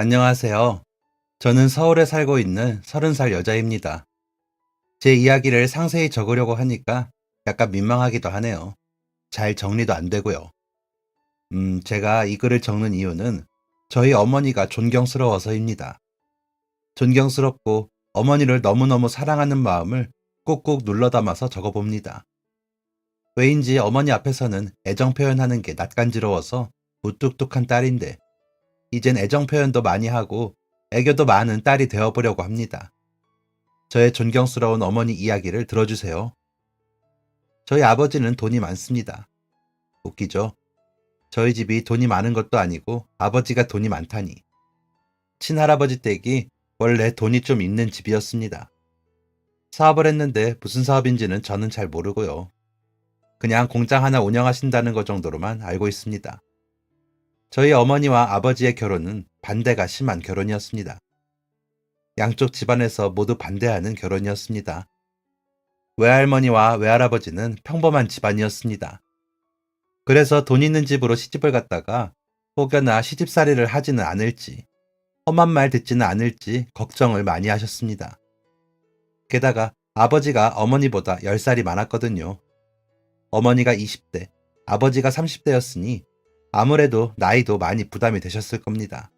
안녕하세요. 저는 서울에 살고 있는 30살 여자입니다. 제 이야기를 상세히 적으려고 하니까 약간 민망하기도 하네요. 잘 정리도 안 되고요. 제가 이 글을 적는 이유는 저희 어머니가 존경스러워서입니다. 존경스럽고 어머니를 너무너무 사랑하는 마음을 꾹꾹 눌러 담아서 적어봅니다. 왜인지 어머니 앞에서는 애정 표현하는 게 낯간지러워서 무뚝뚝한 딸인데 이젠 애정 표현도 많이 하고 애교도 많은 딸이 되어보려고 합니다. 저의 존경스러운 어머니 이야기를 들어주세요. 저희 아버지는 돈이 많습니다. 웃기죠? 저희 집이 돈이 많은 것도 아니고 아버지가 돈이 많다니. 친할아버지 댁이 원래 돈이 좀 있는 집이었습니다. 사업을 했는데 무슨 사업인지는 저는 잘 모르고요. 그냥 공장 하나 운영하신다는 것 정도로만 알고 있습니다. 저희 어머니와 아버지의 결혼은 반대가 심한 결혼이었습니다. 양쪽 집안에서 모두 반대하는 결혼이었습니다. 외할머니와 외할아버지는 평범한 집안이었습니다. 그래서 돈 있는 집으로 시집을 갔다가 혹여나 시집살이를 하지는 않을지, 험한 말 듣지는 않을지 걱정을 많이 하셨습니다. 게다가 아버지가 어머니보다 10살이 많았거든요. 어머니가 20대, 아버지가 30대였으니 아무래도 나이도 많이 부담이 되셨을 겁니다.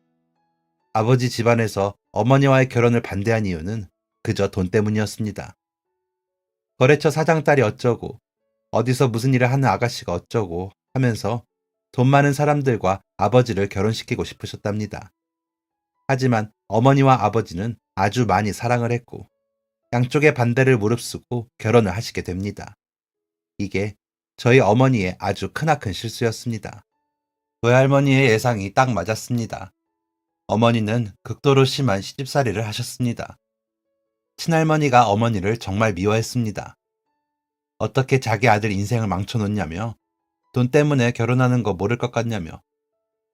아버지 집안에서 어머니와의 결혼을 반대한 이유는 그저 돈 때문이었습니다. 거래처 사장 딸이 어쩌고, 어디서 무슨 일을 하는 아가씨가 어쩌고 하면서 돈 많은 사람들과 아버지를 결혼시키고 싶으셨답니다. 하지만 어머니와 아버지는 아주 많이 사랑을 했고 양쪽의 반대를 무릅쓰고 결혼을 하시게 됩니다. 이게 저희 어머니의 아주 크나큰 실수였습니다. 외할머니의 예상이 딱 맞았습니다. 어머니는 극도로 심한 시집살이를 하셨습니다. 친할머니가 어머니를 정말 미워했습니다. 어떻게 자기 아들 인생을 망쳐놓냐며, 돈 때문에 결혼하는 거 모를 것 같냐며,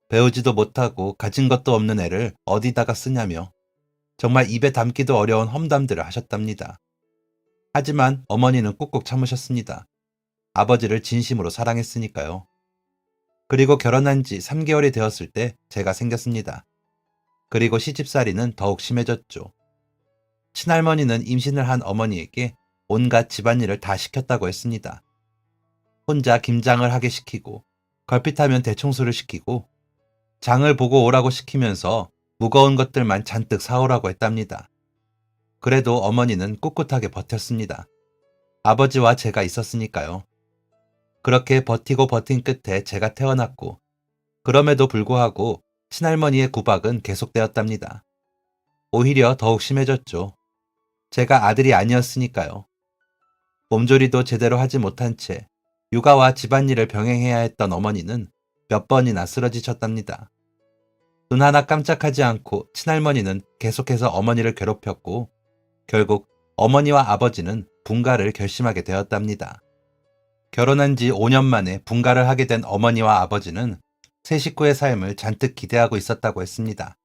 배우지도 못하고 가진 것도 없는 애를 어디다가 쓰냐며, 정말 입에 담기도 어려운 험담들을 하셨답니다. 하지만 어머니는 꾹꾹 참으셨습니다. 아버지를 진심으로 사랑했으니까요. 그리고 결혼한 지 3개월이 되었을 때 제가 생겼습니다. 그리고 시집살이는 더욱 심해졌죠. 친할머니는 임신을 한 어머니에게 온갖 집안일을 다 시켰다고 했습니다. 혼자 김장을 하게 시키고, 걸핏하면 대청소를 시키고, 장을 보고 오라고 시키면서 무거운 것들만 잔뜩 사오라고 했답니다. 그래도 어머니는 꿋꿋하게 버텼습니다. 아버지와 제가 있었으니까요. 그렇게 버티고 버틴 끝에 제가 태어났고, 그럼에도 불구하고 친할머니의 구박은 계속되었답니다. 오히려 더욱 심해졌죠. 제가 아들이 아니었으니까요. 몸조리도 제대로 하지 못한 채 육아와 집안일을 병행해야 했던 어머니는 몇 번이나 쓰러지셨답니다. 눈 하나 깜짝하지 않고 친할머니는 계속해서 어머니를 괴롭혔고 결국 어머니와 아버지는 분가를 결심하게 되었답니다. 결혼한 지 5년 만에 분가를 하게 된 어머니와 아버지는 새 식구의 삶을 잔뜩 기대하고 있었다고 했습니다.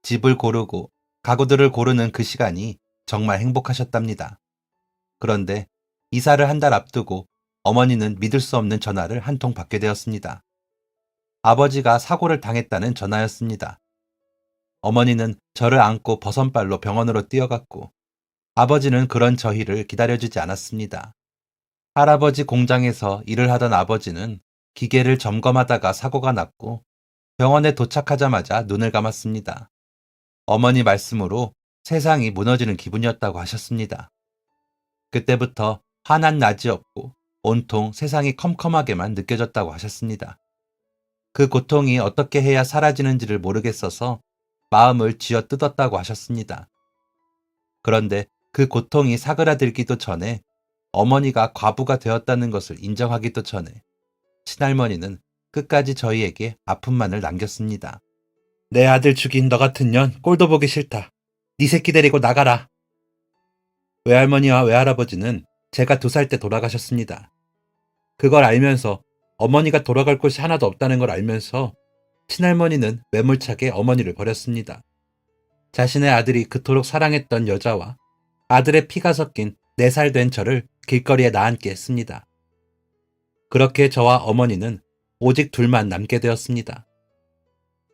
집을 고르고 가구들을 고르는 그 시간이 정말 행복하셨답니다. 그런데 이사를 한 달 앞두고 어머니는 믿을 수 없는 전화를 한 통 받게 되었습니다. 아버지가 사고를 당했다는 전화였습니다. 어머니는 저를 안고 버선발로 병원으로 뛰어갔고 아버지는 그런 저희를 기다려주지 않았습니다. 할아버지 공장에서 일을 하던 아버지는 기계를 점검하다가 사고가 났고 병원에 도착하자마자 눈을 감았습니다. 어머니 말씀으로 세상이 무너지는 기분이었다고 하셨습니다. 그때부터 환한 낮이 없고 온통 세상이 컴컴하게만 느껴졌다고 하셨습니다. 그 고통이 어떻게 해야 사라지는지를 모르겠어서 마음을 쥐어 뜯었다고 하셨습니다. 그런데 그 고통이 사그라들기도 전에 어머니가 과부가 되었다는 것을 인정하기도 전에 친할머니는 끝까지 저희에게 아픔만을 남겼습니다. 내 아들 죽인 너 같은 년 꼴도 보기 싫다. 네 새끼 데리고 나가라. 외할머니와 외할아버지는 제가 2살 때 돌아가셨습니다. 그걸 알면서 어머니가 돌아갈 곳이 하나도 없다는 걸 알면서 친할머니는 매몰차게 어머니를 버렸습니다. 자신의 아들이 그토록 사랑했던 여자와 아들의 피가 섞인 4살 된 저를 길거리에 나앉게 했습니다. 그렇게 저와 어머니는 오직 둘만 남게 되었습니다.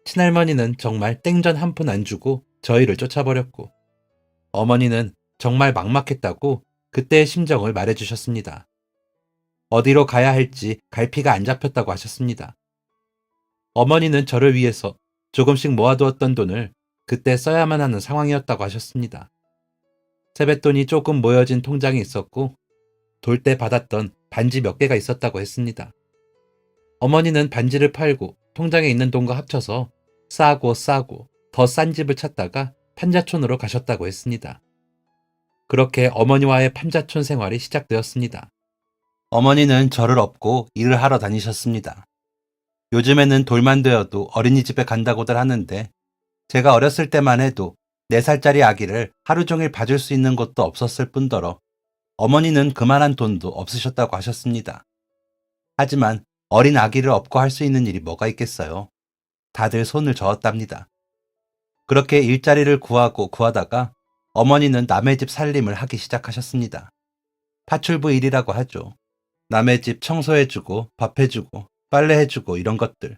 친할머니는 정말 땡전 한 푼 안 주고 저희를 쫓아버렸고, 어머니는 정말 막막했다고 그때의 심정을 말해주셨습니다. 어디로 가야 할지 갈피가 안 잡혔다고 하셨습니다. 어머니는 저를 위해서 조금씩 모아두었던 돈을 그때 써야만 하는 상황이었다고 하셨습니다. 세뱃돈이 조금 모여진 통장이 있었고, 돌 때 받았던 반지 몇 개가 있었다고 했습니다. 어머니는 반지를 팔고 통장에 있는 돈과 합쳐서 싸고 더 싼 집을 찾다가 판자촌으로 가셨다고 했습니다. 그렇게 어머니와의 판자촌 생활이 시작되었습니다. 어머니는 저를 업고 일을 하러 다니셨습니다. 요즘에는 돌만 되어도 어린이집에 간다고들 하는데, 제가 어렸을 때만 해도 4살짜리 아기를 하루 종일 봐줄 수 있는 곳도 없었을 뿐더러 어머니는 그만한 돈도 없으셨다고 하셨습니다. 하지만 어린 아기를 업고 할 수 있는 일이 뭐가 있겠어요. 다들 손을 저었답니다. 그렇게 일자리를 구하다가 어머니는 남의 집 살림을 하기 시작하셨습니다. 파출부 일이라고 하죠. 남의 집 청소해주고 밥해주고 빨래해주고 이런 것들.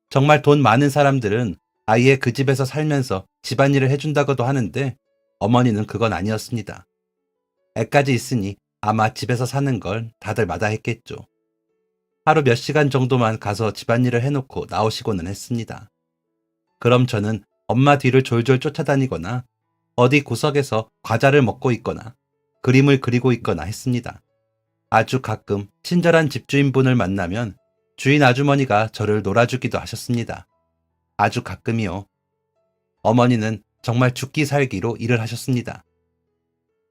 정말 돈 많은 사람들은 아예 그 집에서 살면서 집안일을 해준다고도 하는데, 어머니는 그건 아니었습니다. 애까지 있으니 아마 집에서 사는 걸 다들 마다했겠죠. 하루 몇 시간 정도만 가서 집안일을 해놓고 나오시고는 했습니다. 그럼 저는 엄마 뒤를 졸졸 쫓아다니거나 어디 구석에서 과자를 먹고 있거나 그림을 그리고 있거나 했습니다. 아주 가끔 친절한 집주인분을 만나면 주인 아주머니가 저를 놀아주기도 하셨습니다. 아주 가끔이요. 어머니는 정말 죽기 살기로 일을 하셨습니다.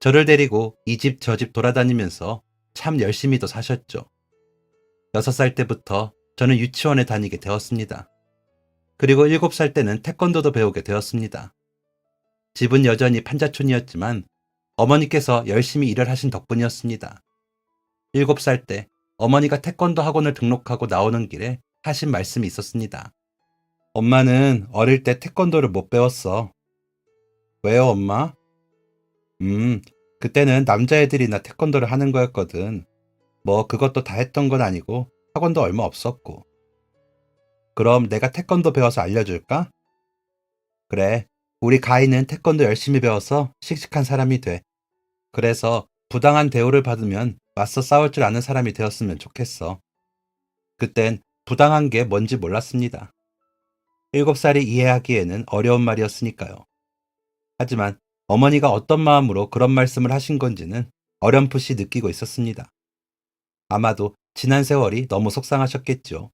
저를 데리고 이 집 저 집 돌아다니면서 참 열심히도 사셨죠. 6살 때부터 저는 유치원에 다니게 되었습니다. 그리고 7살 때는 태권도도 배우게 되었습니다. 집은 여전히 판자촌이었지만 어머니께서 열심히 일을 하신 덕분이었습니다. 7살 때 어머니가 태권도 학원을 등록하고 나오는 길에 하신 말씀이 있었습니다. 엄마는 어릴 때 태권도를 못 배웠어. 왜요, 엄마? 그때는 남자애들이나 태권도를 하는 거였거든. 뭐 그것도 다 했던 건 아니고 학원도 얼마 없었고. 그럼 내가 태권도 배워서 알려줄까? 그래, 우리 가인은 태권도 열심히 배워서 씩씩한 사람이 돼. 그래서 부당한 대우를 받으면 맞서 싸울 줄 아는 사람이 되었으면 좋겠어. 그땐 부당한 게 뭔지 몰랐습니다. 7살이 이해하기에는 어려운 말이었으니까요. 하지만 어머니가 어떤 마음으로 그런 말씀을 하신 건지는 어렴풋이 느끼고 있었습니다. 아마도 지난 세월이 너무 속상하셨겠죠.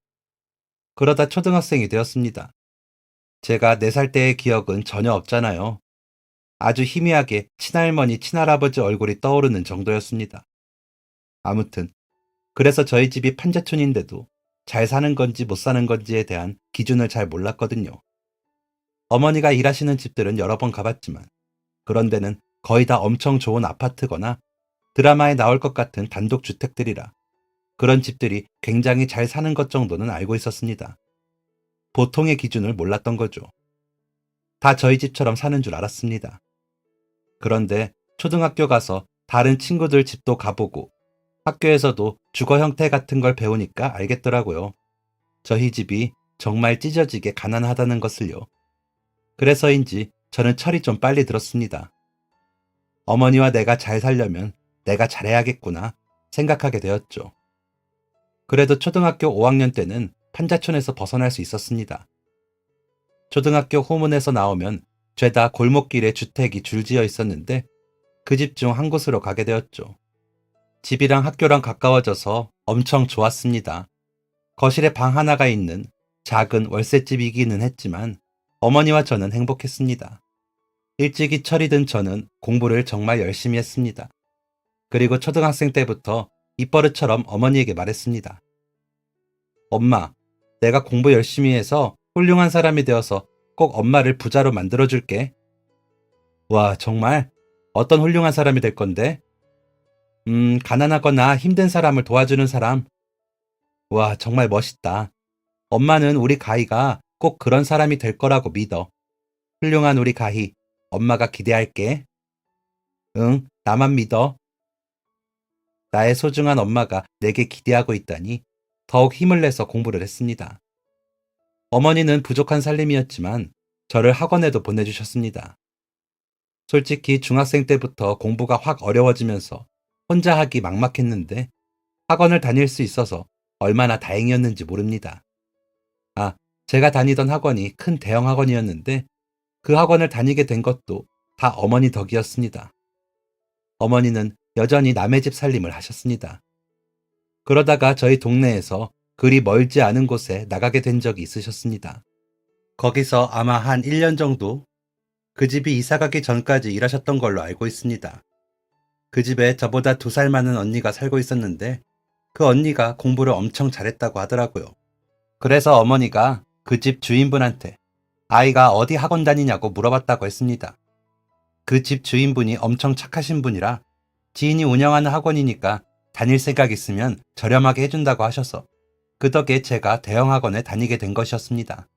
그러다 초등학생이 되었습니다. 제가 4살 때의 기억은 전혀 없잖아요. 아주 희미하게 친할머니, 친할아버지 얼굴이 떠오르는 정도였습니다. 아무튼 그래서 저희 집이 판자촌인데도 잘 사는 건지 못 사는 건지에 대한 기준을 잘 몰랐거든요. 어머니가 일하시는 집들은 여러 번 가봤지만 그런 데는 거의 다 엄청 좋은 아파트거나 드라마에 나올 것 같은 단독주택들이라 그런 집들이 굉장히 잘 사는 것 정도는 알고 있었습니다. 보통의 기준을 몰랐던 거죠. 다 저희 집처럼 사는 줄 알았습니다. 그런데 초등학교 가서 다른 친구들 집도 가보고 학교에서도 주거 형태 같은 걸 배우니까 알겠더라고요. 저희 집이 정말 찢어지게 가난하다는 것을요. 그래서인지 저는 철이 좀 빨리 들었습니다. 어머니와 내가 잘 살려면 내가 잘해야겠구나 생각하게 되었죠. 그래도 초등학교 5학년 때는 판자촌에서 벗어날 수 있었습니다. 초등학교 후문에서 나오면 죄다 골목길에 주택이 줄지어 있었는데 그 집 중 한 곳으로 가게 되었죠. 집이랑 학교랑 가까워져서 엄청 좋았습니다. 거실에 방 하나가 있는 작은 월세집이기는 했지만 어머니와 저는 행복했습니다. 일찍이 철이 든 저는 공부를 정말 열심히 했습니다. 그리고 초등학생 때부터 입버릇처럼 어머니에게 말했습니다. 엄마, 내가 공부 열심히 해서 훌륭한 사람이 되어서 꼭 엄마를 부자로 만들어줄게. 와, 정말? 어떤 훌륭한 사람이 될 건데? 가난하거나 힘든 사람을 도와주는 사람. 와, 정말 멋있다. 엄마는 우리 가희가 꼭 그런 사람이 될 거라고 믿어. 훌륭한 우리 가희, 엄마가 기대할게. 응, 나만 믿어. 나의 소중한 엄마가 내게 기대하고 있다니 더욱 힘을 내서 공부를 했습니다. 어머니는 부족한 살림이었지만 저를 학원에도 보내주셨습니다. 솔직히 중학생 때부터 공부가 확 어려워지면서 혼자 하기 막막했는데 학원을 다닐 수 있어서 얼마나 다행이었는지 모릅니다. 아, 제가 다니던 학원이 큰 대형 학원이었는데 그 학원을 다니게 된 것도 다 어머니 덕이었습니다. 어머니는 여전히 남의 집 살림을 하셨습니다. 그러다가 저희 동네에서 그리 멀지 않은 곳에 나가게 된 적이 있으셨습니다. 거기서 아마 한 1년 정도 그 집이 이사 가기 전까지 일하셨던 걸로 알고 있습니다. 그 집에 저보다 2살 많은 언니가 살고 있었는데 그 언니가 공부를 엄청 잘했다고 하더라고요. 그래서 어머니가 그 집 주인분한테 아이가 어디 학원 다니냐고 물어봤다고 했습니다. 그 집 주인분이 엄청 착하신 분이라 지인이 운영하는 학원이니까 다닐 생각 있으면 저렴하게 해준다고 하셔서 그 덕에 제가 대형 학원에 다니게 된 것이었습니다.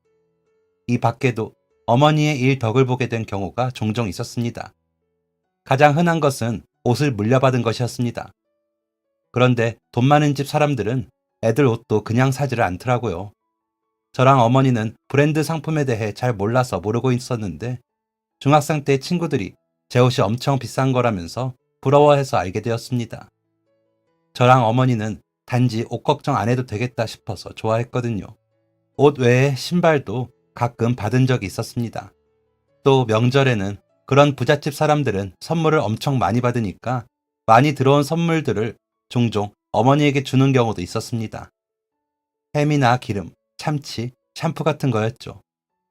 이 밖에도 어머니의 일 덕을 보게 된 경우가 종종 있었습니다. 가장 흔한 것은 옷을 물려받은 것이었습니다. 그런데 돈 많은 집 사람들은 애들 옷도 그냥 사지를 않더라고요. 저랑 어머니는 브랜드 상품에 대해 잘 몰라서 모르고 있었는데 중학생 때 친구들이 제 옷이 엄청 비싼 거라면서 부러워해서 알게 되었습니다. 저랑 어머니는 단지 옷 걱정 안 해도 되겠다 싶어서 좋아했거든요. 옷 외에 신발도 가끔 받은 적이 있었습니다. 또 명절에는 그런 부잣집 사람들은 선물을 엄청 많이 받으니까 많이 들어온 선물들을 종종 어머니에게 주는 경우도 있었습니다. 햄이나 기름, 참치, 샴푸 같은 거였죠.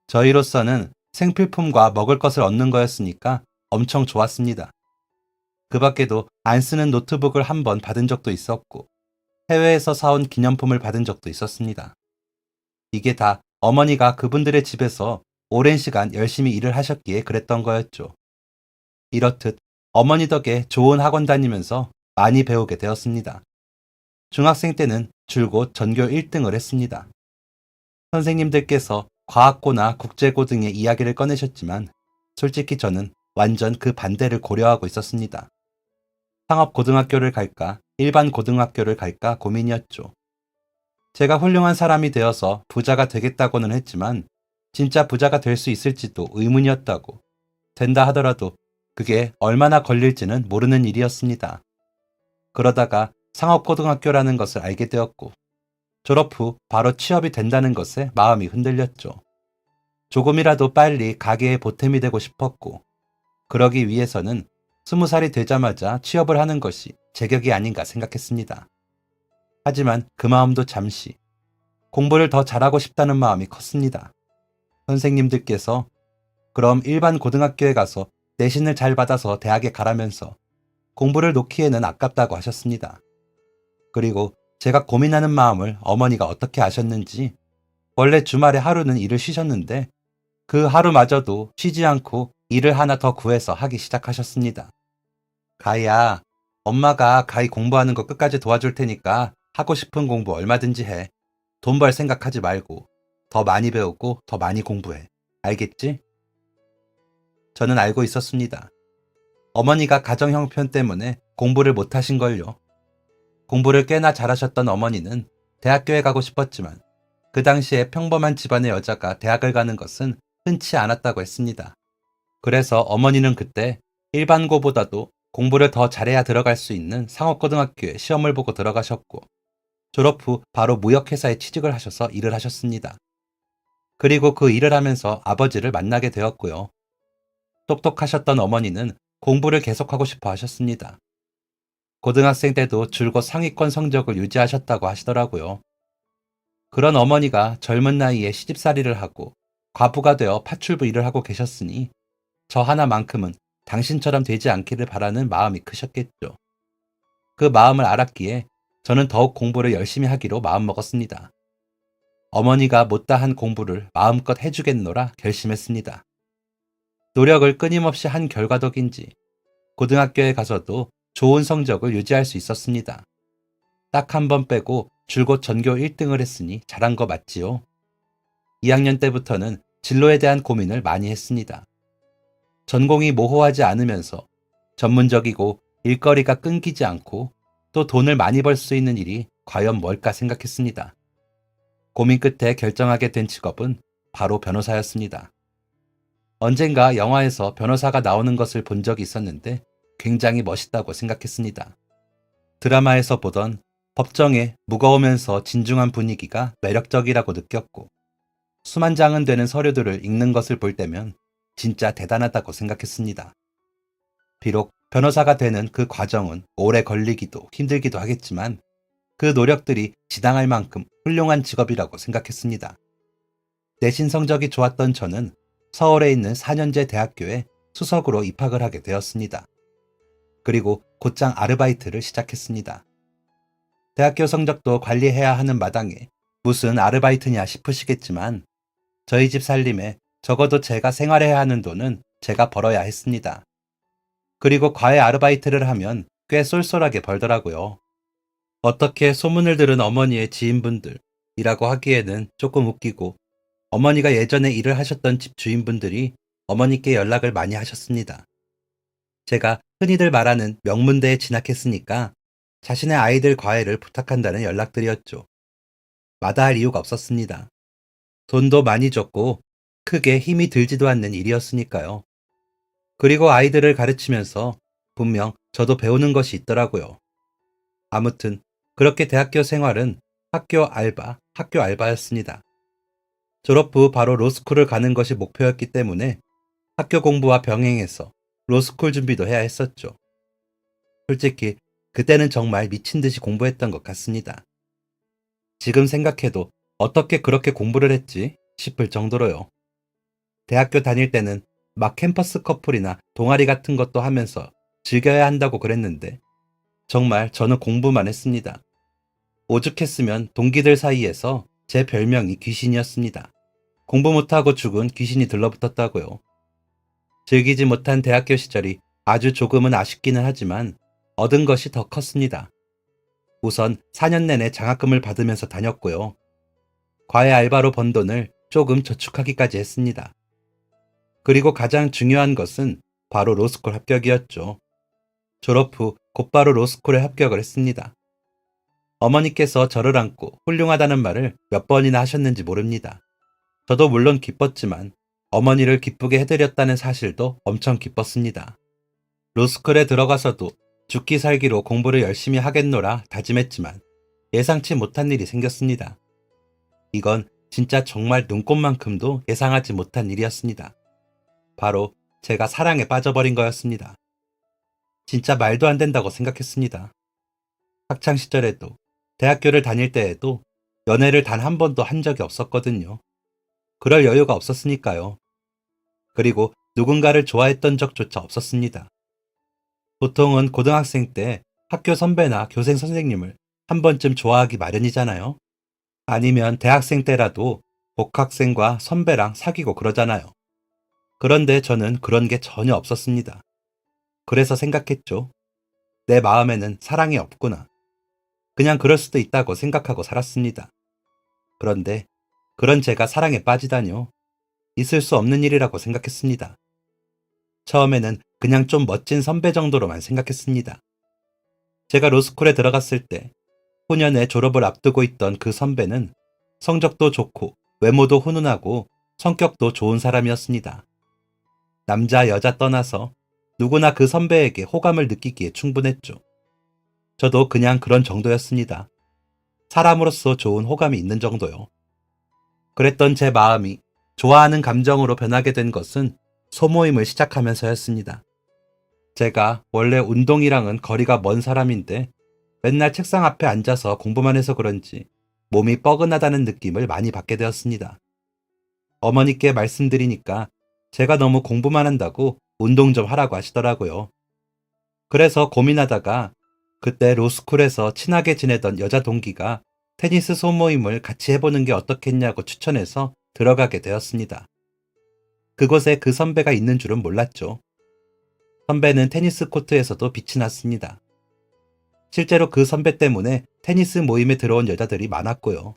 저희로서는 생필품과 먹을 것을 얻는 거였으니까 엄청 좋았습니다. 그 밖에도 안 쓰는 노트북을 한 번 받은 적도 있었고 해외에서 사온 기념품을 받은 적도 있었습니다. 이게 다 어머니가 그분들의 집에서 오랜 시간 열심히 일을 하셨기에 그랬던 거였죠. 이렇듯 어머니 덕에 좋은 학원 다니면서 많이 배우게 되었습니다. 중학생 때는 줄곧 전교 1등을 했습니다. 선생님들께서 과학고나 국제고 등의 이야기를 꺼내셨지만 솔직히 저는 완전 그 반대를 고려하고 있었습니다. 상업고등학교를 갈까 일반 고등학교를 갈까 고민이었죠. 제가 훌륭한 사람이 되어서 부자가 되겠다고는 했지만 진짜 부자가 될 수 있을지도 의문이었다고. 된다 하더라도 그게 얼마나 걸릴지는 모르는 일이었습니다. 그러다가 상업고등학교라는 것을 알게 되었고 졸업 후 바로 취업이 된다는 것에 마음이 흔들렸죠. 조금이라도 빨리 가게의 보탬이 되고 싶었고 그러기 위해서는 20살이 되자마자 취업을 하는 것이 제격이 아닌가 생각했습니다. 하지만 그 마음도 잠시 공부를 더 잘하고 싶다는 마음이 컸습니다. 선생님들께서 그럼 일반 고등학교에 가서 내신을 잘 받아서 대학에 가라면서 공부를 놓기에는 아깝다고 하셨습니다. 그리고 제가 고민하는 마음을 어머니가 어떻게 아셨는지 원래 주말에 하루는 일을 쉬셨는데 그 하루마저도 쉬지 않고 일을 하나 더 구해서 하기 시작하셨습니다. 가희야, 엄마가 가희 공부하는 거 끝까지 도와줄 테니까 하고 싶은 공부 얼마든지 해. 돈 벌 생각하지 말고 더 많이 배우고 더 많이 공부해. 알겠지? 저는 알고 있었습니다. 어머니가 가정 형편 때문에 공부를 못 하신 걸요. 공부를 꽤나 잘하셨던 어머니는 대학교에 가고 싶었지만 그 당시에 평범한 집안의 여자가 대학을 가는 것은 흔치 않았다고 했습니다. 그래서 어머니는 그때 일반고보다도 공부를 더 잘해야 들어갈 수 있는 상업고등학교에 시험을 보고 들어가셨고 졸업 후 바로 무역회사에 취직을 하셔서 일을 하셨습니다. 그리고 그 일을 하면서 아버지를 만나게 되었고요. 똑똑하셨던 어머니는 공부를 계속하고 싶어 하셨습니다. 고등학생 때도 줄곧 상위권 성적을 유지하셨다고 하시더라고요. 그런 어머니가 젊은 나이에 시집살이를 하고 과부가 되어 파출부 일을 하고 계셨으니 저 하나만큼은 당신처럼 되지 않기를 바라는 마음이 크셨겠죠. 그 마음을 알았기에 저는 더욱 공부를 열심히 하기로 마음먹었습니다. 어머니가 못다한 공부를 마음껏 해주겠노라 결심했습니다. 노력을 끊임없이 한 결과덕인지 고등학교에 가서도 좋은 성적을 유지할 수 있었습니다. 딱 한 번 빼고 줄곧 전교 1등을 했으니 잘한 거 맞지요? 2학년 때부터는 진로에 대한 고민을 많이 했습니다. 전공이 모호하지 않으면서 전문적이고 일거리가 끊기지 않고 또 돈을 많이 벌 수 있는 일이 과연 뭘까 생각했습니다. 고민 끝에 결정하게 된 직업은 바로 변호사였습니다. 언젠가 영화에서 변호사가 나오는 것을 본 적이 있었는데 굉장히 멋있다고 생각했습니다. 드라마에서 보던 법정의 무거우면서 진중한 분위기가 매력적이라고 느꼈고, 수만 장은 되는 서류들을 읽는 것을 볼 때면 진짜 대단하다고 생각했습니다. 비록 변호사가 되는 그 과정은 오래 걸리기도 힘들기도 하겠지만 그 노력들이 지당할 만큼 훌륭한 직업이라고 생각했습니다. 내신 성적이 좋았던 저는 서울에 있는 4년제 대학교에 수석으로 입학을 하게 되었습니다. 그리고 곧장 아르바이트를 시작했습니다. 대학교 성적도 관리해야 하는 마당에 무슨 아르바이트냐 싶으시겠지만 저희 집 살림에 적어도 제가 생활해야 하는 돈은 제가 벌어야 했습니다. 그리고 과외 아르바이트를 하면 꽤 쏠쏠하게 벌더라고요. 어떻게 소문을 들은 어머니의 지인분들이라고 하기에는 조금 웃기고, 어머니가 예전에 일을 하셨던 집 주인분들이 어머니께 연락을 많이 하셨습니다. 제가 흔히들 말하는 명문대에 진학했으니까 자신의 아이들 과외를 부탁한다는 연락들이었죠. 마다할 이유가 없었습니다. 돈도 많이 줬고 크게 힘이 들지도 않는 일이었으니까요. 그리고 아이들을 가르치면서 분명 저도 배우는 것이 있더라고요. 아무튼 그렇게 대학교 생활은 학교 알바였습니다. 졸업 후 바로 로스쿨을 가는 것이 목표였기 때문에 학교 공부와 병행해서 로스쿨 준비도 해야 했었죠. 솔직히 그때는 정말 미친 듯이 공부했던 것 같습니다. 지금 생각해도 어떻게 그렇게 공부를 했지 싶을 정도로요. 대학교 다닐 때는 막 캠퍼스 커플이나 동아리 같은 것도 하면서 즐겨야 한다고 그랬는데 정말 저는 공부만 했습니다. 오죽했으면 동기들 사이에서 제 별명이 귀신이었습니다. 공부 못하고 죽은 귀신이 들러붙었다고요. 즐기지 못한 대학교 시절이 아주 조금은 아쉽기는 하지만 얻은 것이 더 컸습니다. 우선 4년 내내 장학금을 받으면서 다녔고요. 과외 알바로 번 돈을 조금 저축하기까지 했습니다. 그리고 가장 중요한 것은 바로 로스쿨 합격이었죠. 졸업 후 곧바로 로스쿨에 합격을 했습니다. 어머니께서 저를 안고 훌륭하다는 말을 몇 번이나 하셨는지 모릅니다. 저도 물론 기뻤지만 어머니를 기쁘게 해드렸다는 사실도 엄청 기뻤습니다. 로스쿨에 들어가서도 죽기 살기로 공부를 열심히 하겠노라 다짐했지만 예상치 못한 일이 생겼습니다. 이건 진짜 정말 눈꼽만큼도 예상하지 못한 일이었습니다. 바로 제가 사랑에 빠져버린 거였습니다. 진짜 말도 안 된다고 생각했습니다. 학창시절에도 대학교를 다닐 때에도 연애를 단 한 번도 한 적이 없었거든요. 그럴 여유가 없었으니까요. 그리고 누군가를 좋아했던 적조차 없었습니다. 보통은 고등학생 때 학교 선배나 교생 선생님을 한 번쯤 좋아하기 마련이잖아요. 아니면 대학생 때라도 복학생과 선배랑 사귀고 그러잖아요. 그런데 저는 그런 게 전혀 없었습니다. 그래서 생각했죠. 내 마음에는 사랑이 없구나. 그냥 그럴 수도 있다고 생각하고 살았습니다. 그런데 그런 제가 사랑에 빠지다니요. 있을 수 없는 일이라고 생각했습니다. 처음에는 그냥 좀 멋진 선배 정도로만 생각했습니다. 제가 로스쿨에 들어갔을 때 후년에 졸업을 앞두고 있던 그 선배는 성적도 좋고 외모도 훈훈하고 성격도 좋은 사람이었습니다. 남자, 여자 떠나서 누구나 그 선배에게 호감을 느끼기에 충분했죠. 저도 그냥 그런 정도였습니다. 사람으로서 좋은 호감이 있는 정도요. 그랬던 제 마음이 좋아하는 감정으로 변하게 된 것은 소모임을 시작하면서였습니다. 제가 원래 운동이랑은 거리가 먼 사람인데 맨날 책상 앞에 앉아서 공부만 해서 그런지 몸이 뻐근하다는 느낌을 많이 받게 되었습니다. 어머니께 말씀드리니까 제가 너무 공부만 한다고 운동 좀 하라고 하시더라고요. 그래서 고민하다가 그때 로스쿨에서 친하게 지내던 여자 동기가 테니스 소모임을 같이 해보는 게 어떻겠냐고 추천해서 들어가게 되었습니다. 그곳에 그 선배가 있는 줄은 몰랐죠. 선배는 테니스 코트에서도 빛이 났습니다. 실제로 그 선배 때문에 테니스 모임에 들어온 여자들이 많았고요.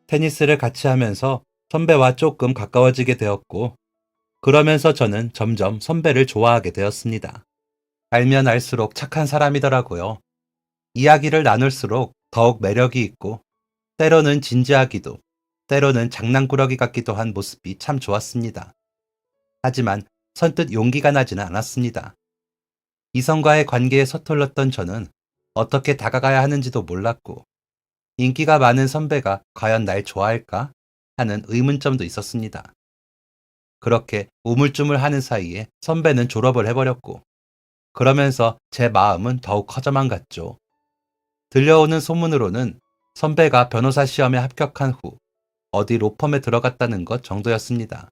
테니스를 같이 하면서 선배와 조금 가까워지게 되었고, 그러면서 저는 점점 선배를 좋아하게 되었습니다. 알면 알수록 착한 사람이더라고요. 이야기를 나눌수록 더욱 매력이 있고 때로는 진지하기도, 때로는 장난꾸러기 같기도 한 모습이 참 좋았습니다. 하지만 선뜻 용기가 나지는 않았습니다. 이성과의 관계에 서툴렀던 저는 어떻게 다가가야 하는지도 몰랐고, 인기가 많은 선배가 과연 날 좋아할까 하는 의문점도 있었습니다. 그렇게 우물쭈물하는 사이에 선배는 졸업을 해버렸고, 그러면서 제 마음은 더욱 커져만 갔죠. 들려오는 소문으로는 선배가 변호사 시험에 합격한 후 어디 로펌에 들어갔다는 것 정도였습니다.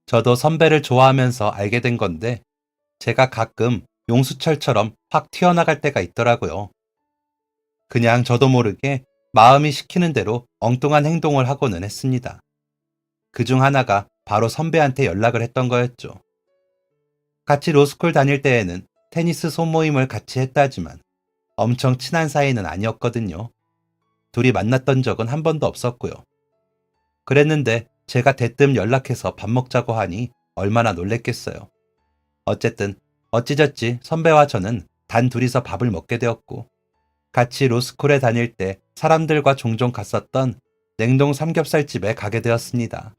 저도 선배를 좋아하면서 알게 된 건데, 제가 가끔 용수철처럼 확 튀어나갈 때가 있더라고요. 그냥 저도 모르게 마음이 시키는 대로 엉뚱한 행동을 하고는 했습니다. 그중 하나가 바로 선배한테 연락을 했던 거였죠. 같이 로스쿨 다닐 때에는 테니스 소모임을 같이 했다지만 엄청 친한 사이는 아니었거든요. 둘이 만났던 적은 한 번도 없었고요. 그랬는데 제가 대뜸 연락해서 밥 먹자고 하니 얼마나 놀랬겠어요. 어쨌든 어찌저찌 선배와 저는 단 둘이서 밥을 먹게 되었고, 같이 로스쿨에 다닐 때 사람들과 종종 갔었던 냉동 삼겹살집에 가게 되었습니다.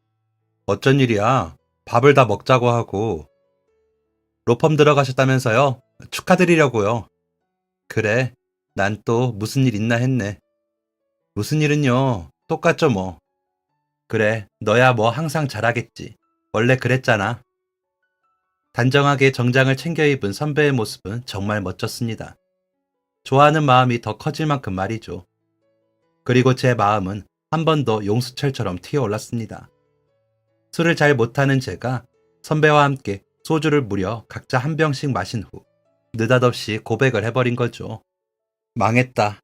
어쩐 일이야? 밥을 다 먹자고 하고. 로펌 들어가셨다면서요? 축하드리려고요. 그래, 난 또 무슨 일 있나 했네. 무슨 일은요? 똑같죠 뭐. 그래, 너야 뭐 항상 잘하겠지. 원래 그랬잖아. 단정하게 정장을 챙겨 입은 선배의 모습은 정말 멋졌습니다. 좋아하는 마음이 더 커질 만큼 말이죠. 그리고 제 마음은 한 번 더 용수철처럼 튀어올랐습니다. 술을 잘 못하는 제가 선배와 함께 소주를 무려 각자 한 병씩 마신 후 느닷없이 고백을 해버린 거죠. 망했다.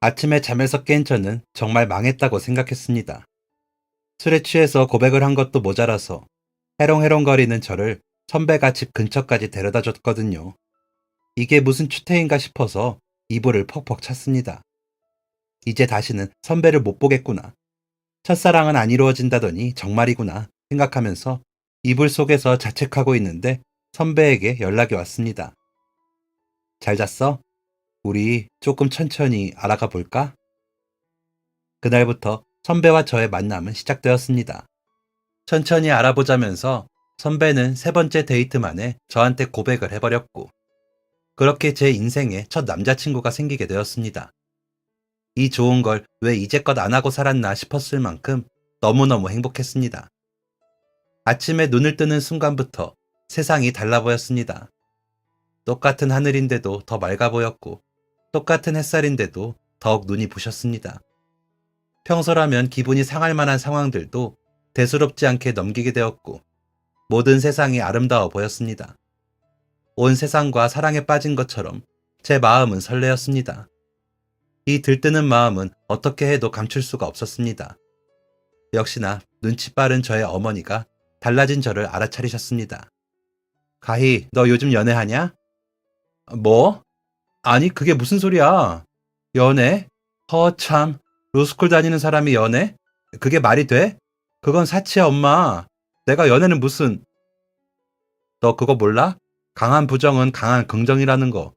아침에 잠에서 깬 저는 정말 망했다고 생각했습니다. 술에 취해서 고백을 한 것도 모자라서 해롱해롱거리는 저를 선배가 집 근처까지 데려다 줬거든요. 이게 무슨 추태인가 싶어서 이불을 퍽퍽 찼습니다. 이제 다시는 선배를 못 보겠구나. 첫사랑은 안 이루어진다더니 정말이구나 생각하면서 이불 속에서 자책하고 있는데 선배에게 연락이 왔습니다. 잘 잤어? 우리 조금 천천히 알아가 볼까? 그날부터 선배와 저의 만남은 시작되었습니다. 천천히 알아보자면서 선배는 세 번째 데이트 만에 저한테 고백을 해버렸고, 그렇게 제 인생에 첫 남자친구가 생기게 되었습니다. 이 좋은 걸 왜 이제껏 안 하고 살았나 싶었을 만큼 너무너무 행복했습니다. 아침에 눈을 뜨는 순간부터 세상이 달라 보였습니다. 똑같은 하늘인데도 더 맑아 보였고, 똑같은 햇살인데도 더욱 눈이 부셨습니다. 평소라면 기분이 상할 만한 상황들도 대수롭지 않게 넘기게 되었고, 모든 세상이 아름다워 보였습니다. 온 세상과 사랑에 빠진 것처럼 제 마음은 설레었습니다. 이 들뜨는 마음은 어떻게 해도 감출 수가 없었습니다. 역시나 눈치 빠른 저의 어머니가 달라진 저를 알아차리셨습니다. 가희, 너 요즘 연애하냐? 뭐? 아니, 그게 무슨 소리야? 연애? 참, 로스쿨 다니는 사람이 연애? 그게 말이 돼? 그건 사치야, 엄마. 내가 연애는 무슨... 너 그거 몰라? 강한 부정은 강한 긍정이라는 거.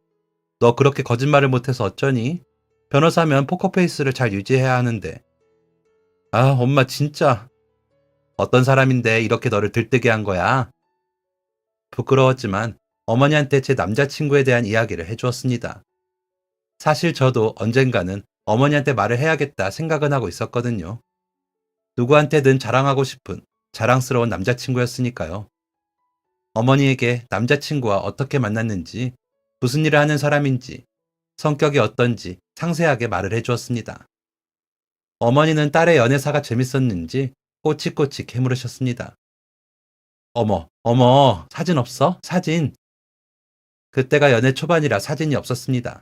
너 그렇게 거짓말을 못해서 어쩌니? 변호사면 포커페이스를 잘 유지해야 하는데. 아, 엄마 진짜. 어떤 사람인데 이렇게 너를 들뜨게 한 거야? 부끄러웠지만 어머니한테 제 남자친구에 대한 이야기를 해주었습니다. 사실 저도 언젠가는 어머니한테 말을 해야겠다 생각은 하고 있었거든요. 누구한테든 자랑하고 싶은 자랑스러운 남자친구였으니까요. 어머니에게 남자친구와 어떻게 만났는지, 무슨 일을 하는 사람인지, 성격이 어떤지 상세하게 말을 해주었습니다. 어머니는 딸의 연애사가 재밌었는지 꼬치꼬치 캐물으셨습니다. 어머, 사진 없어? 사진. 그때가 연애 초반이라 사진이 없었습니다.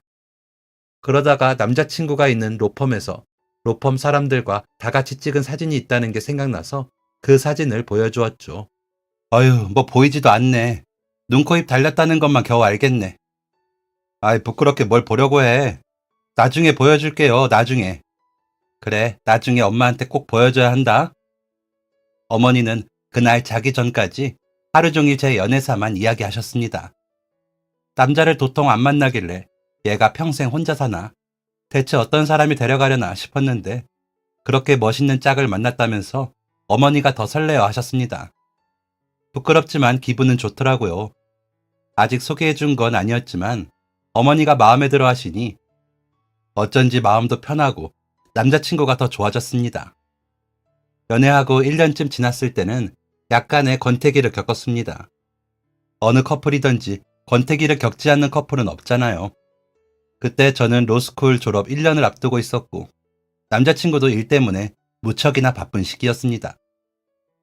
그러다가 남자친구가 있는 로펌에서 로펌 사람들과 다 같이 찍은 사진이 있다는 게 생각나서 그 사진을 보여주었죠. 어휴, 뭐 보이지도 않네. 눈, 코, 입 달렸다는 것만 겨우 알겠네. 아이, 부끄럽게 뭘 보려고 해. 나중에 보여줄게요, 나중에. 그래, 나중에 엄마한테 꼭 보여줘야 한다. 어머니는 그날 자기 전까지 하루 종일 제 연애사만 이야기하셨습니다. 남자를 도통 안 만나길래 얘가 평생 혼자 사나? 대체 어떤 사람이 데려가려나 싶었는데 그렇게 멋있는 짝을 만났다면서 어머니가 더 설레어 하셨습니다. 부끄럽지만 기분은 좋더라고요. 아직 소개해준 건 아니었지만 어머니가 마음에 들어 하시니 어쩐지 마음도 편하고 남자친구가 더 좋아졌습니다. 연애하고 1년쯤 지났을 때는 약간의 권태기를 겪었습니다. 어느 커플이든지 권태기를 겪지 않는 커플은 없잖아요. 그때 저는 로스쿨 졸업 1년을 앞두고 있었고 남자친구도 일 때문에 무척이나 바쁜 시기였습니다.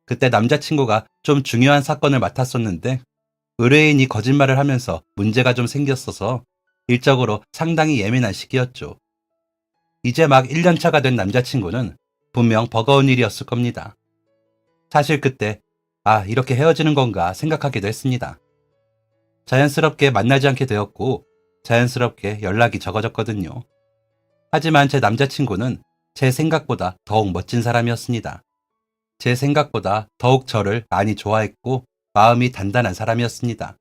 그때 남자친구가 좀 중요한 사건을 맡았었는데 의뢰인이 거짓말을 하면서 문제가 좀 생겼어서 일적으로 상당히 예민한 시기였죠. 이제 막 1년 차가 된 남자친구는 분명 버거운 일이었을 겁니다. 사실 그때 이렇게 헤어지는 건가 생각하기도 했습니다. 자연스럽게 만나지 않게 되었고 자연스럽게 연락이 적어졌거든요. 하지만 제 남자친구는 제 생각보다 더욱 멋진 사람이었습니다. 제 생각보다 더욱 저를 많이 좋아했고 마음이 단단한 사람이었습니다.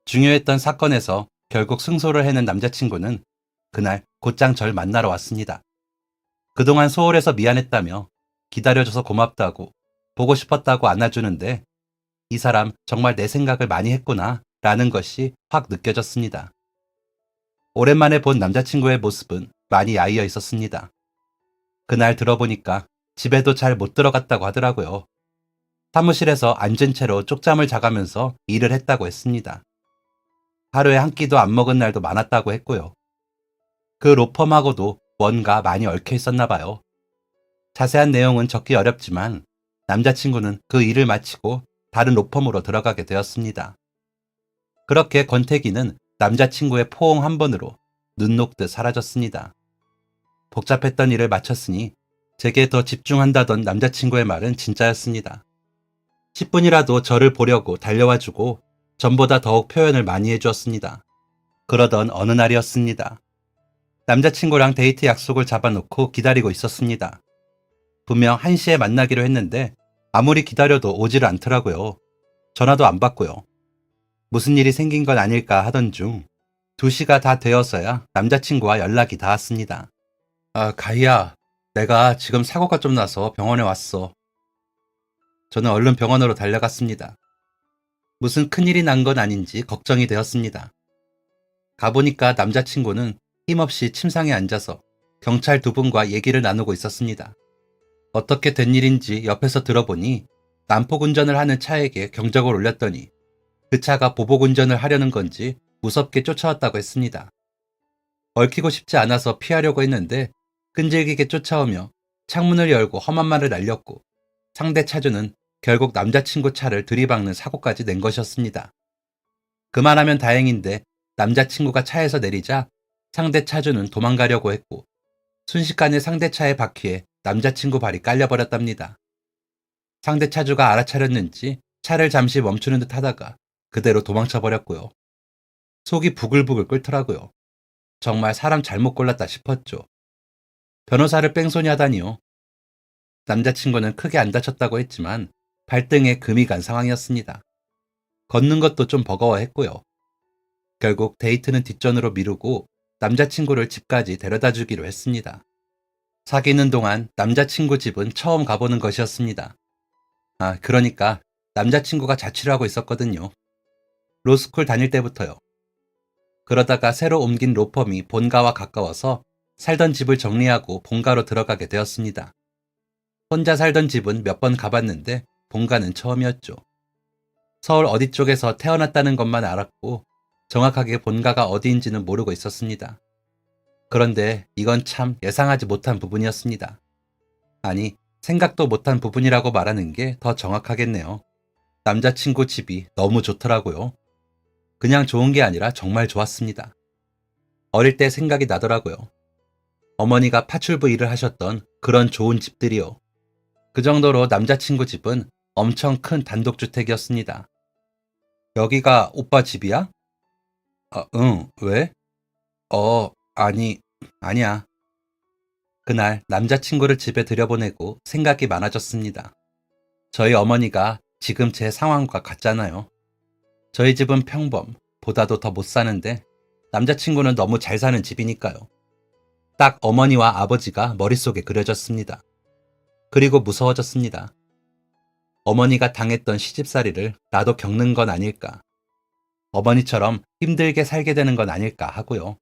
중요했던 사건에서 결국 승소를 해낸 남자친구는 그날 곧장 절 만나러 왔습니다. 그동안 소홀해서 미안했다며 기다려줘서 고맙다고 보고 싶었다고 안아주는데 이 사람 정말 내 생각을 많이 했구나 라는 것이 확 느껴졌습니다. 오랜만에 본 남자친구의 모습은 많이 야위어 있었습니다. 그날 들어보니까 집에도 잘 못 들어갔다고 하더라고요. 사무실에서 앉은 채로 쪽잠을 자가면서 일을 했다고 했습니다. 하루에 한 끼도 안 먹은 날도 많았다고 했고요. 그 로펌하고도 뭔가 많이 얽혀 있었나 봐요. 자세한 내용은 적기 어렵지만 남자친구는 그 일을 마치고 다른 로펌으로 들어가게 되었습니다. 그렇게 권태기는 남자친구의 포옹 한 번으로 눈 녹듯 사라졌습니다. 복잡했던 일을 마쳤으니 제게 더 집중한다던 남자친구의 말은 진짜였습니다. 10분이라도 저를 보려고 달려와주고 전보다 더욱 표현을 많이 해주었습니다. 그러던 어느 날이었습니다. 남자친구랑 데이트 약속을 잡아놓고 기다리고 있었습니다. 분명 1시에 만나기로 했는데 아무리 기다려도 오지를 않더라고요. 전화도 안 받고요. 무슨 일이 생긴 건 아닐까 하던 중 2시가 다 되어서야 남자친구와 연락이 닿았습니다. 가희야, 내가 지금 사고가 좀 나서 병원에 왔어. 저는 얼른 병원으로 달려갔습니다. 무슨 큰일이 난 건 아닌지 걱정이 되었습니다. 가보니까 남자친구는 힘없이 침상에 앉아서 경찰 2분과 얘기를 나누고 있었습니다. 어떻게 된 일인지 옆에서 들어보니 난폭 운전을 하는 차에게 경적을 올렸더니 그 차가 보복 운전을 하려는 건지 무섭게 쫓아왔다고 했습니다. 얽히고 싶지 않아서 피하려고 했는데 끈질기게 쫓아오며 창문을 열고 험한 말을 날렸고 상대 차주는 결국 남자친구 차를 들이박는 사고까지 낸 것이었습니다. 그만하면 다행인데 남자친구가 차에서 내리자 상대 차주는 도망가려고 했고 순식간에 상대 차의 바퀴에 남자친구 발이 깔려버렸답니다. 상대 차주가 알아차렸는지 차를 잠시 멈추는 듯 하다가 그대로 도망쳐버렸고요. 속이 부글부글 끓더라고요. 정말 사람 잘못 골랐다 싶었죠. 변호사를 뺑소니 하다니요. 남자친구는 크게 안 다쳤다고 했지만 발등에 금이 간 상황이었습니다. 걷는 것도 좀 버거워했고요. 결국 데이트는 뒷전으로 미루고 남자친구를 집까지 데려다 주기로 했습니다. 사귀는 동안 남자친구 집은 처음 가보는 것이었습니다. 그러니까 남자친구가 자취를 하고 있었거든요. 로스쿨 다닐 때부터요. 그러다가 새로 옮긴 로펌이 본가와 가까워서 살던 집을 정리하고 본가로 들어가게 되었습니다. 혼자 살던 집은 몇 번 가봤는데 본가는 처음이었죠. 서울 어디 쪽에서 태어났다는 것만 알았고 정확하게 본가가 어디인지는 모르고 있었습니다. 그런데 이건 참 예상하지 못한 부분이었습니다. 아니, 생각도 못한 부분이라고 말하는 게 더 정확하겠네요. 남자친구 집이 너무 좋더라고요. 그냥 좋은 게 아니라 정말 좋았습니다. 어릴 때 생각이 나더라고요. 어머니가 파출부 일을 하셨던 그런 좋은 집들이요. 그 정도로 남자친구 집은 엄청 큰 단독주택이었습니다. 여기가 오빠 집이야? 응, 왜? 아니야. 그날 남자친구를 집에 들여보내고 생각이 많아졌습니다. 저희 어머니가 지금 제 상황과 같잖아요. 저희 집은 평범, 보다도 더 못 사는데 남자친구는 너무 잘 사는 집이니까요. 딱 어머니와 아버지가 머릿속에 그려졌습니다. 그리고 무서워졌습니다. 어머니가 당했던 시집살이를 나도 겪는 건 아닐까. 어머니처럼 힘들게 살게 되는 건 아닐까 하고요.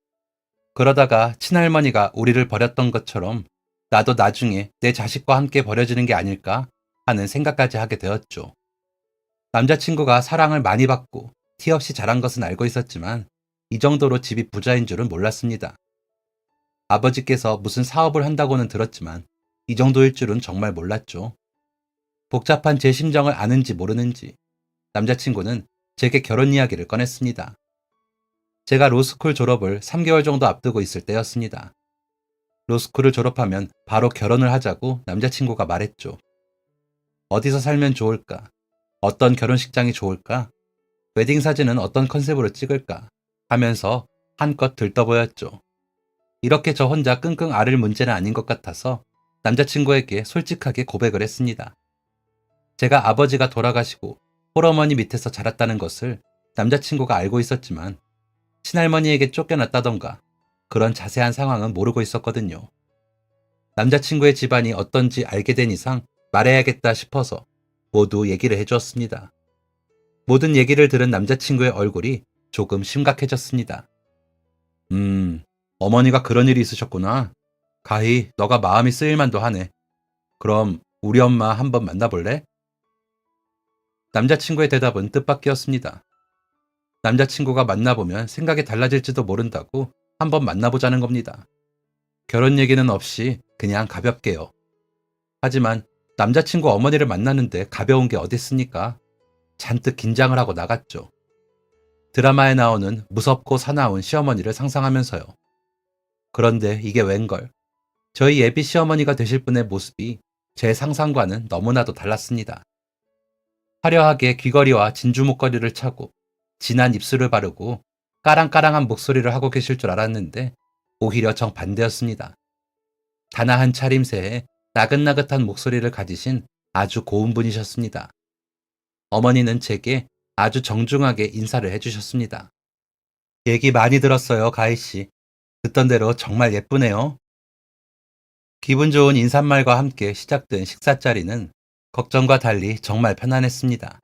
그러다가 친할머니가 우리를 버렸던 것처럼 나도 나중에 내 자식과 함께 버려지는 게 아닐까 하는 생각까지 하게 되었죠. 남자친구가 사랑을 많이 받고 티 없이 자란 것은 알고 있었지만 이 정도로 집이 부자인 줄은 몰랐습니다. 아버지께서 무슨 사업을 한다고는 들었지만 이 정도일 줄은 정말 몰랐죠. 복잡한 제 심정을 아는지 모르는지 남자친구는 제게 결혼 이야기를 꺼냈습니다. 제가 로스쿨 졸업을 3개월 정도 앞두고 있을 때였습니다. 로스쿨을 졸업하면 바로 결혼을 하자고 남자친구가 말했죠. 어디서 살면 좋을까? 어떤 결혼식장이 좋을까? 웨딩 사진은 어떤 컨셉으로 찍을까? 하면서 한껏 들떠보였죠. 이렇게 저 혼자 끙끙 앓을 문제는 아닌 것 같아서 남자친구에게 솔직하게 고백을 했습니다. 제가 아버지가 돌아가시고 홀어머니 밑에서 자랐다는 것을 남자친구가 알고 있었지만 친할머니에게 쫓겨났다던가 그런 자세한 상황은 모르고 있었거든요. 남자친구의 집안이 어떤지 알게 된 이상 말해야겠다 싶어서 모두 얘기를 해주었습니다. 모든 얘기를 들은 남자친구의 얼굴이 조금 심각해졌습니다. 어머니가 그런 일이 있으셨구나. 가히 너가 마음이 쓰일 만도 하네. 그럼 우리 엄마 한번 만나볼래? 남자친구의 대답은 뜻밖이었습니다. 남자친구가 만나보면 생각이 달라질지도 모른다고 한번 만나보자는 겁니다. 결혼 얘기는 없이 그냥 가볍게요. 하지만 남자친구 어머니를 만나는데 가벼운 게 어딨습니까? 잔뜩 긴장을 하고 나갔죠. 드라마에 나오는 무섭고 사나운 시어머니를 상상하면서요. 그런데 이게 웬걸. 저희 예비 시어머니가 되실 분의 모습이 제 상상과는 너무나도 달랐습니다. 화려하게 귀걸이와 진주 목걸이를 차고 진한 입술을 바르고 까랑까랑한 목소리를 하고 계실 줄 알았는데 오히려 정반대였습니다. 단아한 차림새에 나긋나긋한 목소리를 가지신 아주 고운 분이셨습니다. 어머니는 제게 아주 정중하게 인사를 해주셨습니다. 얘기 많이 들었어요, 가희씨. 듣던 대로 정말 예쁘네요. 기분 좋은 인사말과 함께 시작된 식사 자리는 걱정과 달리 정말 편안했습니다.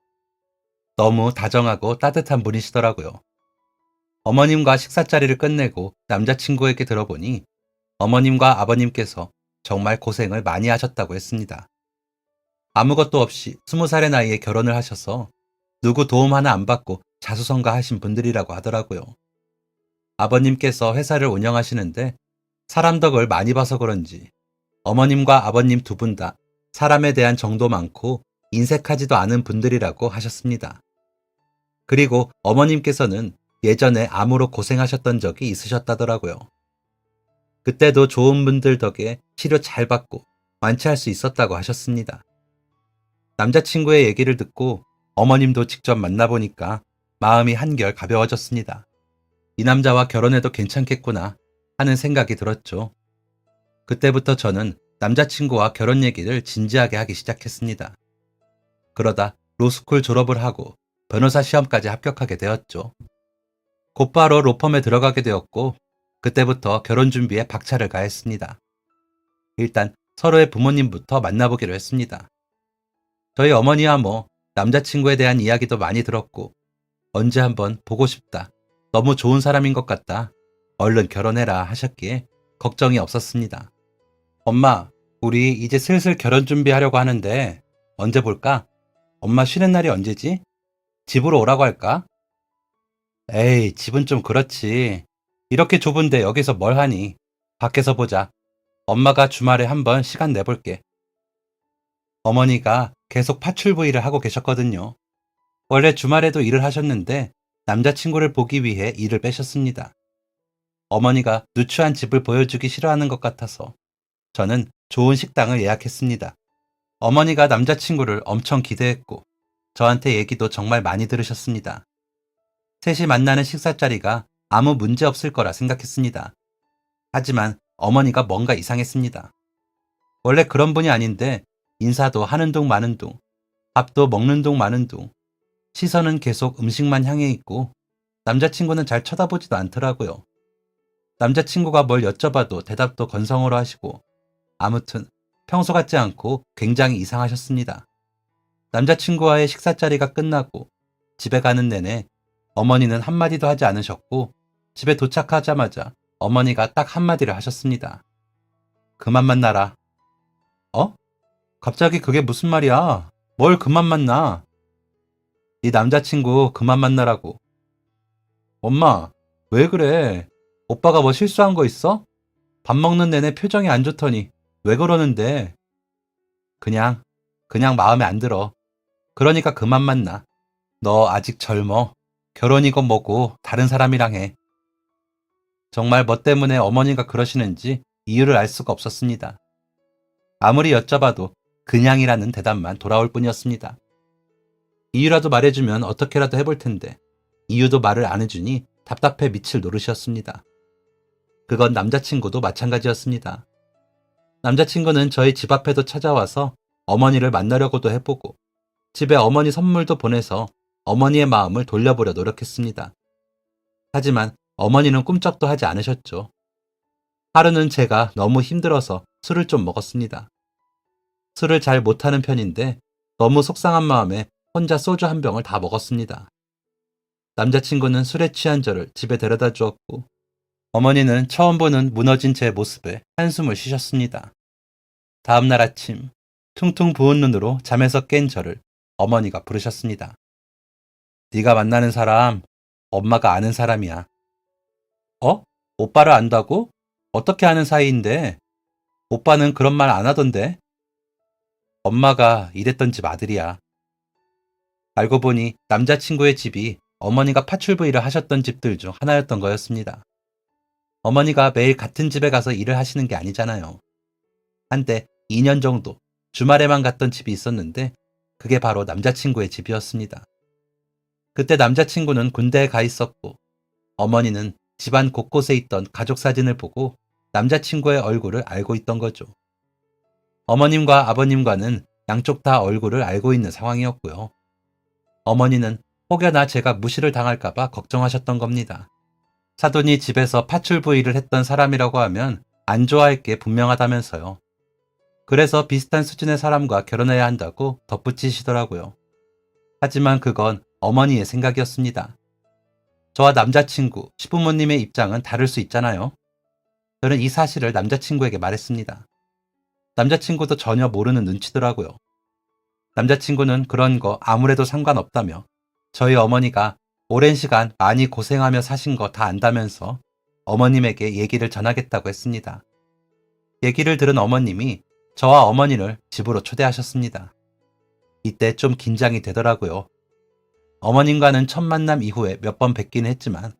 너무 다정하고 따뜻한 분이시더라고요. 어머님과 식사 자리를 끝내고 남자친구에게 들어보니 어머님과 아버님께서 정말 고생을 많이 하셨다고 했습니다. 아무것도 없이 20살의 나이에 결혼을 하셔서 누구 도움 하나 안 받고 자수성가하신 분들이라고 하더라고요. 아버님께서 회사를 운영하시는데 사람 덕을 많이 봐서 그런지 어머님과 아버님 두 분 다 사람에 대한 정도 많고 인색하지도 않은 분들이라고 하셨습니다. 그리고 어머님께서는 예전에 암으로 고생하셨던 적이 있으셨다더라고요. 그때도 좋은 분들 덕에 치료 잘 받고 완치할 수 있었다고 하셨습니다. 남자친구의 얘기를 듣고 어머님도 직접 만나보니까 마음이 한결 가벼워졌습니다. 이 남자와 결혼해도 괜찮겠구나 하는 생각이 들었죠. 그때부터 저는 남자친구와 결혼 얘기를 진지하게 하기 시작했습니다. 그러다 로스쿨 졸업을 하고 변호사 시험까지 합격하게 되었죠. 곧바로 로펌에 들어가게 되었고 그때부터 결혼 준비에 박차를 가했습니다. 일단 서로의 부모님부터 만나보기로 했습니다. 저희 어머니야 남자친구에 대한 이야기도 많이 들었고 언제 한번 보고 싶다. 너무 좋은 사람인 것 같다. 얼른 결혼해라 하셨기에 걱정이 없었습니다. 엄마, 우리 이제 슬슬 결혼 준비하려고 하는데 언제 볼까? 엄마 쉬는 날이 언제지? 집으로 오라고 할까? 에이, 집은 좀 그렇지. 이렇게 좁은데 여기서 뭘 하니? 밖에서 보자. 엄마가 주말에 한번 시간 내볼게. 어머니가 계속 파출부일을 하고 계셨거든요. 원래 주말에도 일을 하셨는데 남자친구를 보기 위해 일을 빼셨습니다. 어머니가 누추한 집을 보여주기 싫어하는 것 같아서 저는 좋은 식당을 예약했습니다. 어머니가 남자친구를 엄청 기대했고 저한테 얘기도 정말 많이 들으셨습니다. 셋이 만나는 식사 자리가 아무 문제 없을 거라 생각했습니다. 하지만 어머니가 뭔가 이상했습니다. 원래 그런 분이 아닌데 인사도 하는 둥 마는 둥, 밥도 먹는 둥 마는 둥, 시선은 계속 음식만 향해 있고 남자친구는 잘 쳐다보지도 않더라고요. 남자친구가 뭘 여쭤봐도 대답도 건성으로 하시고 아무튼 평소 같지 않고 굉장히 이상하셨습니다. 남자친구와의 식사 자리가 끝나고 집에 가는 내내 어머니는 한마디도 하지 않으셨고 집에 도착하자마자 어머니가 딱 한마디를 하셨습니다. 그만 만나라. 어? 갑자기 그게 무슨 말이야? 뭘 그만 만나? 네 남자친구 그만 만나라고. 엄마, 왜 그래? 오빠가 뭐 실수한 거 있어? 밥 먹는 내내 표정이 안 좋더니 왜 그러는데? 그냥, 그냥 마음에 안 들어. 그러니까 그만 만나. 너 아직 젊어. 결혼이고 뭐고 다른 사람이랑 해. 정말 뭐 때문에 어머니가 그러시는지 이유를 알 수가 없었습니다. 아무리 여쭤봐도 그냥이라는 대답만 돌아올 뿐이었습니다. 이유라도 말해주면 어떻게라도 해볼 텐데 이유도 말을 안 해주니 답답해 미칠 노릇이었습니다. 그건 남자친구도 마찬가지였습니다. 남자친구는 저희 집 앞에도 찾아와서 어머니를 만나려고도 해보고 집에 어머니 선물도 보내서 어머니의 마음을 돌려보려 노력했습니다. 하지만 어머니는 꿈쩍도 하지 않으셨죠. 하루는 제가 너무 힘들어서 술을 좀 먹었습니다. 술을 잘 못하는 편인데 너무 속상한 마음에 혼자 소주 한 병을 다 먹었습니다. 남자친구는 술에 취한 저를 집에 데려다 주었고 어머니는 처음 보는 무너진 제 모습에 한숨을 쉬셨습니다. 다음날 아침 퉁퉁 부은 눈으로 잠에서 깬 저를 어머니가 부르셨습니다. 네가 만나는 사람 엄마가 아는 사람이야. 어? 오빠를 안다고? 어떻게 아는 사이인데? 오빠는 그런 말 안 하던데? 엄마가 일했던 집 아들이야. 알고 보니 남자친구의 집이 어머니가 파출부일을 하셨던 집들 중 하나였던 거였습니다. 어머니가 매일 같은 집에 가서 일을 하시는 게 아니잖아요. 한때 2년 정도 주말에만 갔던 집이 있었는데 그게 바로 남자친구의 집이었습니다. 그때 남자친구는 군대에 가 있었고 어머니는 집안 곳곳에 있던 가족 사진을 보고 남자친구의 얼굴을 알고 있던 거죠. 어머님과 아버님과는 양쪽 다 얼굴을 알고 있는 상황이었고요. 어머니는 혹여나 제가 무시를 당할까봐 걱정하셨던 겁니다. 사돈이 집에서 파출부 일을 했던 사람이라고 하면 안 좋아할 게 분명하다면서요. 그래서 비슷한 수준의 사람과 결혼해야 한다고 덧붙이시더라고요. 하지만 그건 어머니의 생각이었습니다. 저와 남자친구, 시부모님의 입장은 다를 수 있잖아요. 저는 이 사실을 남자친구에게 말했습니다. 남자친구도 전혀 모르는 눈치더라고요. 남자친구는 그런 거 아무래도 상관없다며 저희 어머니가 오랜 시간 많이 고생하며 사신 거 다 안다면서 어머님에게 얘기를 전하겠다고 했습니다. 얘기를 들은 어머님이 저와 어머니를 집으로 초대하셨습니다. 이때 좀 긴장이 되더라고요. 어머님과는 첫 만남 이후에 몇 번 뵙긴 했지만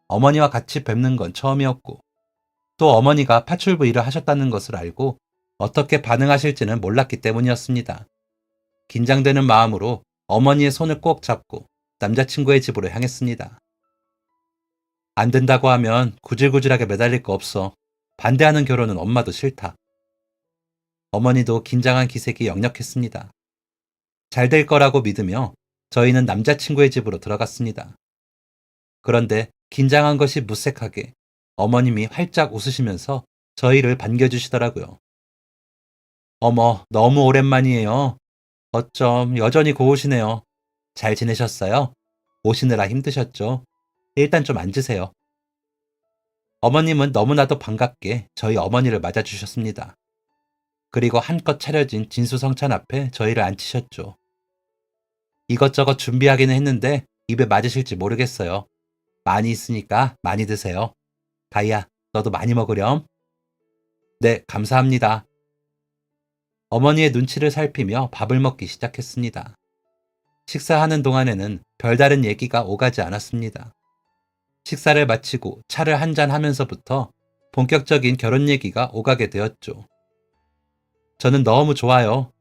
어머니와 같이 뵙는 건 처음이었고 또 어머니가 파출부 일을 하셨다는 것을 알고 어떻게 반응하실지는 몰랐기 때문이었습니다. 긴장되는 마음으로 어머니의 손을 꼭 잡고 남자친구의 집으로 향했습니다. 안 된다고 하면 구질구질하게 매달릴 거 없어. 반대하는 결혼은 엄마도 싫다. 어머니도 긴장한 기색이 역력했습니다. 잘 될 거라고 믿으며 저희는 남자친구의 집으로 들어갔습니다. 그런데 긴장한 것이 무색하게 어머님이 활짝 웃으시면서 저희를 반겨주시더라고요. 어머, 너무 오랜만이에요. 어쩜 여전히 고우시네요. 잘 지내셨어요? 오시느라 힘드셨죠? 일단 좀 앉으세요. 어머님은 너무나도 반갑게 저희 어머니를 맞아주셨습니다. 그리고 한껏 차려진 진수성찬 앞에 저희를 앉히셨죠. 이것저것 준비하기는 했는데 입에 맞으실지 모르겠어요. 많이 있으니까 많이 드세요. 다이야, 너도 많이 먹으렴. 네, 감사합니다. 어머니의 눈치를 살피며 밥을 먹기 시작했습니다. 식사하는 동안에는 별다른 얘기가 오가지 않았습니다. 식사를 마치고 차를 한잔 하면서부터 본격적인 결혼 얘기가 오가게 되었죠. 저는 너무 좋아요.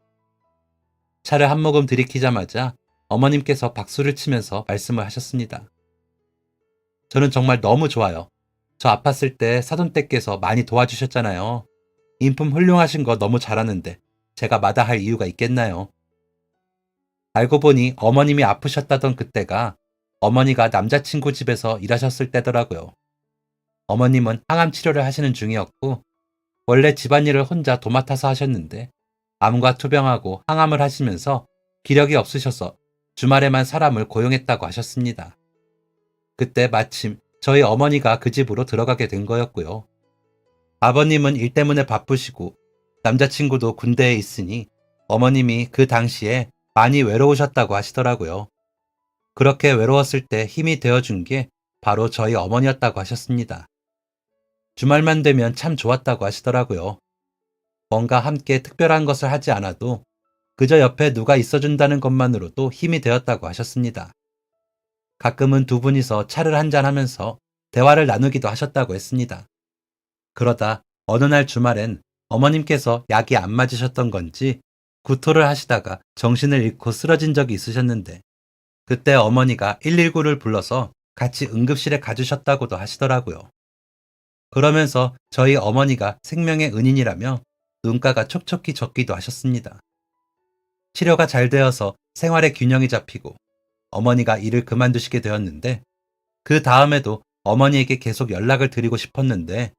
차를 한 모금 들이키자마자 어머님께서 박수를 치면서 말씀을 하셨습니다. 저는 정말 너무 좋아요. 저 아팠을 때 사돈댁께서 많이 도와주셨잖아요. 인품 훌륭하신 거 너무 잘하는데 제가 마다할 이유가 있겠나요? 알고 보니 어머님이 아프셨다던 그때가 어머니가 남자친구 집에서 일하셨을 때더라고요. 어머님은 항암 치료를 하시는 중이었고 원래 집안일을 혼자 도맡아서 하셨는데 암과 투병하고 항암을 하시면서 기력이 없으셔서 주말에만 사람을 고용했다고 하셨습니다. 그때 마침 저희 어머니가 그 집으로 들어가게 된 거였고요. 아버님은 일 때문에 바쁘시고 남자친구도 군대에 있으니 어머님이 그 당시에 많이 외로우셨다고 하시더라고요. 그렇게 외로웠을 때 힘이 되어준 게 바로 저희 어머니였다고 하셨습니다. 주말만 되면 참 좋았다고 하시더라고요. 뭔가 함께 특별한 것을 하지 않아도 그저 옆에 누가 있어준다는 것만으로도 힘이 되었다고 하셨습니다. 가끔은 두 분이서 차를 한잔하면서 대화를 나누기도 하셨다고 했습니다. 그러다 어느 날 주말엔 어머님께서 약이 안 맞으셨던 건지 구토를 하시다가 정신을 잃고 쓰러진 적이 있으셨는데 그때 어머니가 119를 불러서 같이 응급실에 가주셨다고도 하시더라고요. 그러면서 저희 어머니가 생명의 은인이라며 눈가가 촉촉히 젖기도 하셨습니다. 치료가 잘 되어서 생활의 균형이 잡히고 어머니가 일을 그만두시게 되었는데 그 다음에도 어머니에게 계속 연락을 드리고 싶었는데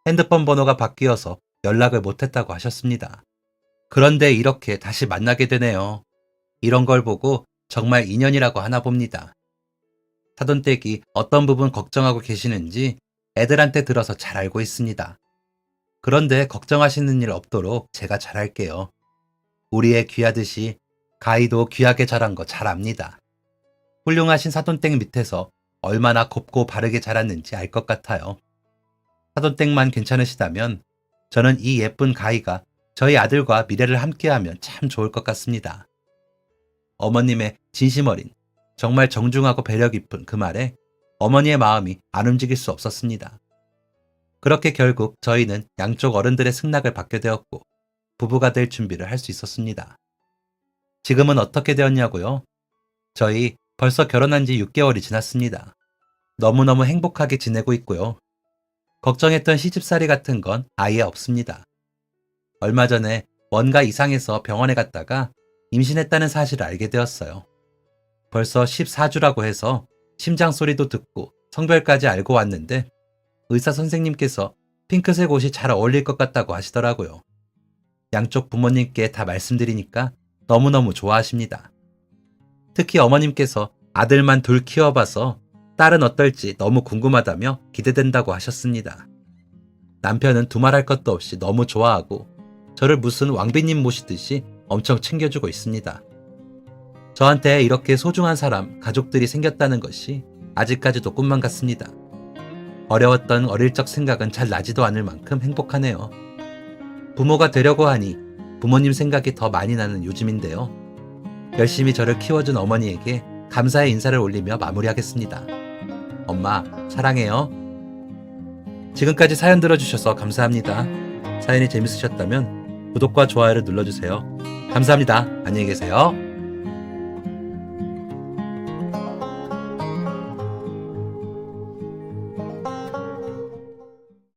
핸드폰 번호가 바뀌어서 연락을 못했다고 하셨습니다. 그런데 이렇게 다시 만나게 되네요. 이런 걸 보고 정말 인연이라고 하나 봅니다. 사돈댁이 어떤 부분 걱정하고 계시는지 애들한테 들어서 잘 알고 있습니다. 그런데 걱정하시는 일 없도록 제가 잘할게요. 우리의 귀하듯이 가희도 귀하게 자란 거 잘 압니다. 훌륭하신 사돈댁 밑에서 얼마나 곱고 바르게 자랐는지 알 것 같아요. 사돈댁만 괜찮으시다면 저는 이 예쁜 가희가 저희 아들과 미래를 함께하면 참 좋을 것 같습니다. 어머님의 진심 어린, 정말 정중하고 배려 깊은 그 말에 어머니의 마음이 안 움직일 수 없었습니다. 그렇게 결국 저희는 양쪽 어른들의 승낙을 받게 되었고 부부가 될 준비를 할 수 있었습니다. 지금은 어떻게 되었냐고요? 저희 벌써 결혼한 지 6개월이 지났습니다. 너무너무 행복하게 지내고 있고요. 걱정했던 시집살이 같은 건 아예 없습니다. 얼마 전에 뭔가 이상해서 병원에 갔다가 임신했다는 사실을 알게 되었어요. 벌써 14주라고 해서 심장 소리도 듣고 성별까지 알고 왔는데 의사 선생님께서 핑크색 옷이 잘 어울릴 것 같다고 하시더라고요. 양쪽 부모님께 다 말씀드리니까 너무너무 좋아하십니다. 특히 어머님께서 아들만 둘 키워봐서 딸은 어떨지 너무 궁금하다며 기대된다고 하셨습니다. 남편은 두말할 것도 없이 너무 좋아하고 저를 무슨 왕비님 모시듯이 엄청 챙겨주고 있습니다. 저한테 이렇게 소중한 사람, 가족들이 생겼다는 것이 아직까지도 꿈만 같습니다. 어려웠던 어릴 적 생각은 잘 나지도 않을 만큼 행복하네요. 부모가 되려고 하니 부모님 생각이 더 많이 나는 요즘인데요. 열심히 저를 키워준 어머니에게 감사의 인사를 올리며 마무리하겠습니다. 엄마, 사랑해요. 지금까지 사연 들어주셔서 감사합니다. 사연이 재밌으셨다면 구독과 좋아요를 눌러주세요. 감사합니다. 안녕히 계세요.